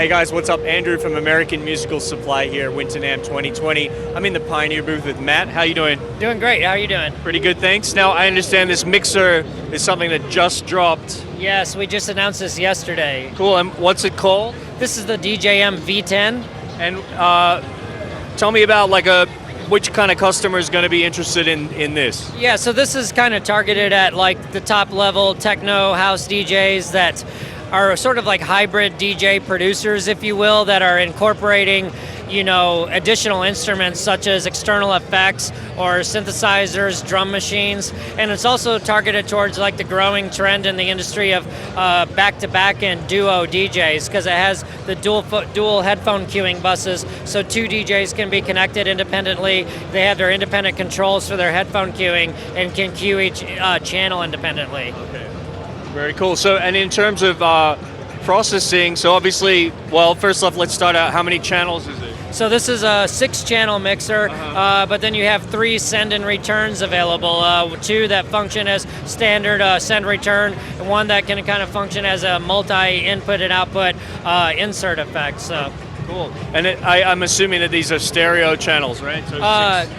Hey guys, what's up? Andrew from American Musical Supply here, Winter NAMM 2020. I'm in the Pioneer booth with Matt. How you doing? Doing great. How are you doing? Pretty good, thanks. Now, I understand this mixer is something that just dropped. Yes, we just announced this yesterday. Cool, and what's it called? This is the Djm V10. And tell me about which kind of customer is going to be interested in this? Yeah, so this is kind of targeted at like the top level techno house DJs that are sort of like hybrid DJ producers, if you will, that are incorporating, you know, additional instruments such as external effects or synthesizers, drum machines, and it's also targeted towards like the growing trend in the industry of back-to-back and duo DJs, because it has the dual headphone queuing buses, so two DJs can be connected independently. They have their independent controls for their headphone queuing and can queue each channel independently. Okay. Very cool. So, and in terms of processing, so obviously, well, first off, let's start out. How many channels is it? So this is a 6-channel mixer, but then you have 3 send and returns available. 2 that function as standard send return, and 1 that can kind of function as a multi-input and output insert effect. So. Cool. And I'm assuming that these are stereo channels, right? So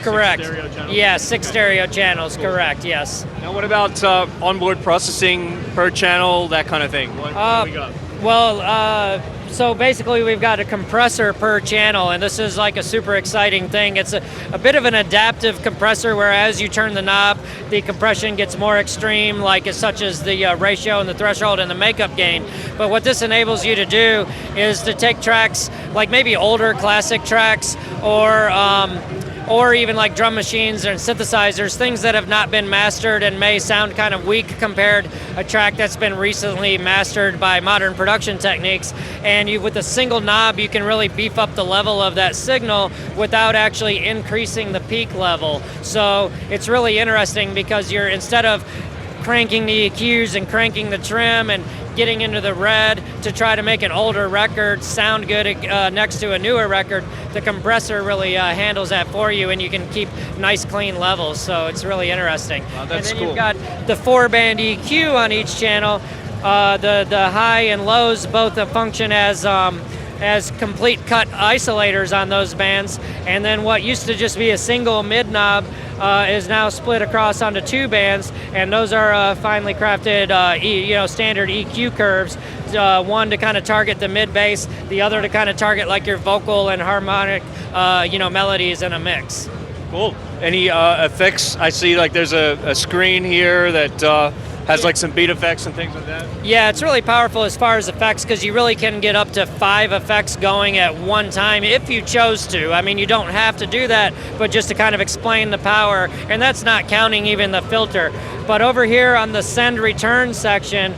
correct. 6 stereo channels? Yeah, 6 stereo channels, cool. Correct, yes. Now what about onboard processing per channel, that kind of thing? What do we got? Well, so basically we've got a compressor per channel, and this is like a super exciting thing. It's a bit of an adaptive compressor, where as you turn the knob, the compression gets more extreme, like such as the ratio and the threshold and the makeup gain. But what this enables you to do is to take tracks, like maybe older classic tracks, or even like drum machines and synthesizers, things that have not been mastered and may sound kind of weak compared a track that's been recently mastered by modern production techniques. And with a single knob, you can really beef up the level of that signal without actually increasing the peak level. So it's really interesting, because you're, instead of cranking the EQs and cranking the trim and getting into the red to try to make an older record sound good next to a newer record, the compressor really handles that for you, and you can keep nice clean levels. So it's really interesting. Wow, that's and then cool. You've got the 4-band EQ on each channel. The high and lows both function as complete cut isolators on those bands, and then what used to just be a single mid knob is now split across onto 2 bands, and those are finely crafted, standard EQ curves. One to kind of target the mid bass, the other to kind of target like your vocal and harmonic, melodies in a mix. Cool. Any effects? I see like there's a screen here that has like some beat effects and things like that. Yeah, it's really powerful as far as effects, because you really can get up to 5 effects going at one time if you chose to. I mean, you don't have to do that, but just to kind of explain the power, and that's not counting even the filter. But over here on the send return section,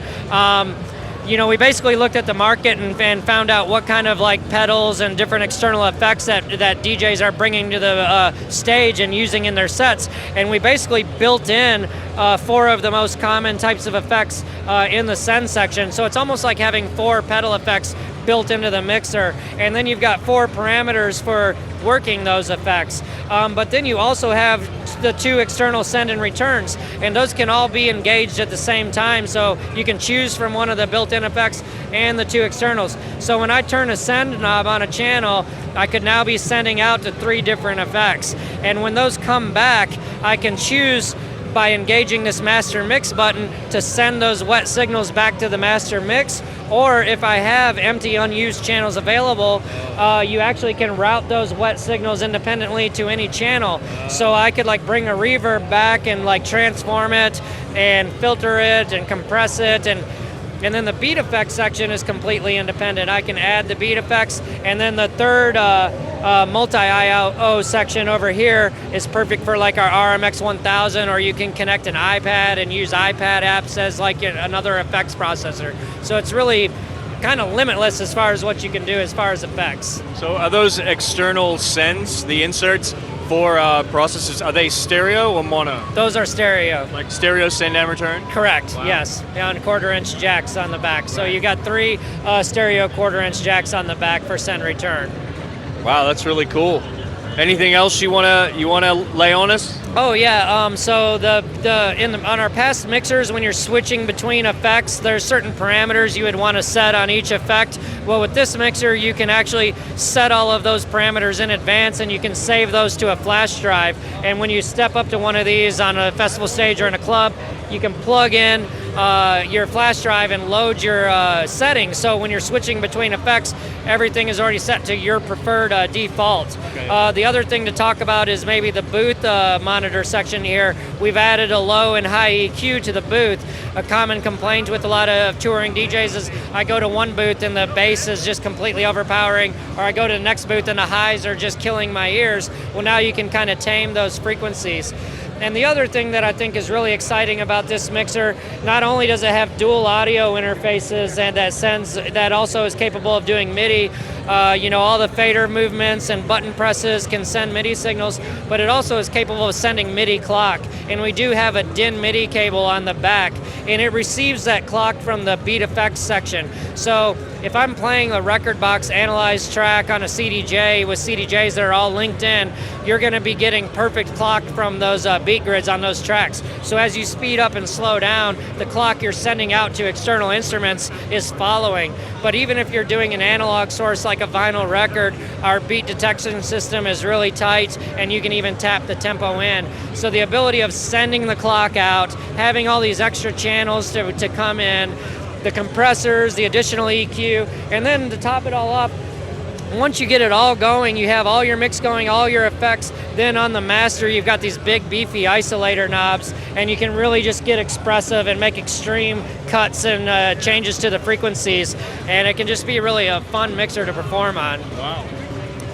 we basically looked at the market and found out what kind of like pedals and different external effects that DJs are bringing to the stage and using in their sets. And we basically built in 4 of the most common types of effects in the send section. So it's almost like having 4 pedal effects built into the mixer. And then you've got 4 parameters for working those effects. But then you also have the 2 external send and returns, and those can all be engaged at the same time, so you can choose from one of the built-in effects and the 2 externals. So when I turn a send knob on a channel, I could now be sending out to 3 different effects. And when those come back, I can choose by engaging this master mix button to send those wet signals back to the master mix, or if I have empty unused channels available, you actually can route those wet signals independently to any channel. So I could like bring a reverb back and like transform it and filter it and compress it, and then the beat effects section is completely independent. I can add the beat effects, and then the third multi-IO section over here is perfect for like our RMX 1000, or you can connect an iPad and use iPad apps as like another effects processor. So it's really kind of limitless as far as what you can do as far as effects. So are those external sends, the inserts for processors, are they stereo or mono? Those are stereo. Like stereo send and return? Correct, Wow. yes. On 1/4-inch jacks on the back. So you got 3 stereo 1/4-inch jacks on the back for send return. Wow, that's really cool. Anything else you wanna lay on us? Oh yeah. So on our past mixers, when you're switching between effects, there's certain parameters you would want to set on each effect. Well, with this mixer, you can actually set all of those parameters in advance, and you can save those to a flash drive. And when you step up to one of these on a festival stage or in a club, you can plug in your flash drive and load your settings. So when you're switching between effects, everything is already set to your preferred default. Okay. The other thing to talk about is maybe the booth monitor section here. We've added a low and high EQ to the booth. A common complaint with a lot of touring DJs is I go to one booth and the bass is just completely overpowering, or I go to the next booth and the highs are just killing my ears. Well, now you can kind of tame those frequencies. And the other thing that I think is really exciting about this mixer, not only does it have dual audio interfaces and that also is capable of doing MIDI, all the fader movements and button presses can send MIDI signals, but it also is capable of sending Midi Clock. And we do have a DIN MIDI cable on the back, and it receives that clock from the beat effects section. So if I'm playing a record box analyzed track on a CDJ with CDJs that are all linked in, you're going to be getting perfect clock from those beat grids on those tracks. So as you speed up and slow down, the clock you're sending out to external instruments is following. But even if you're doing an analog source like a vinyl record, our beat detection system is really tight, and you can even tap the tempo in. So the ability of sending the clock out, having all these extra channels to come in, the compressors, the additional EQ, and then to top it all up, once you get it all going, you have all your mix going, all your effects, then on the master you've got these big beefy isolator knobs, and you can really just get expressive and make extreme cuts and changes to the frequencies, and it can just be really a fun mixer to perform on. Wow.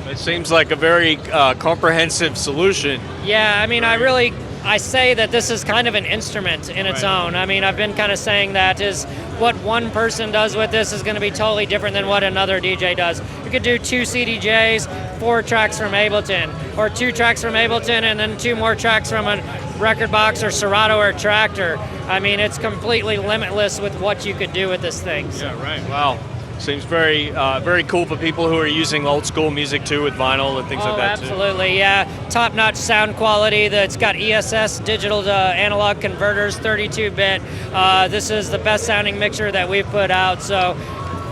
It seems like a very comprehensive solution. Yeah, I mean, I say that this is kind of an instrument in its own. I mean, I've been kind of saying that is what one person does with this is going to be totally different than what another DJ does. You could do 2 CDJs, 4 tracks from Ableton, or 2 tracks from Ableton and then 2 more tracks from a record box or Serato or Tractor. I mean, it's completely limitless with what you could do with this thing. Yeah, right. Wow. Seems very very cool for people who are using old school music too with vinyl and things like that absolutely, yeah. Top-notch sound quality. It's got ESS digital to analog converters, 32-bit. This is the best sounding mixer that we've put out, so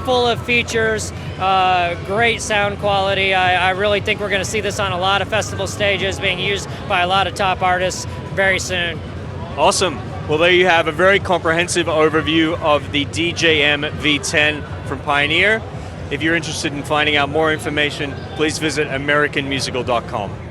full of features, great sound quality. I really think we're going to see this on a lot of festival stages being used by a lot of top artists very soon. Awesome. Well, there you have a very comprehensive overview of the Djm V10 from Pioneer. If you're interested in finding out more information, please visit americanmusical.com.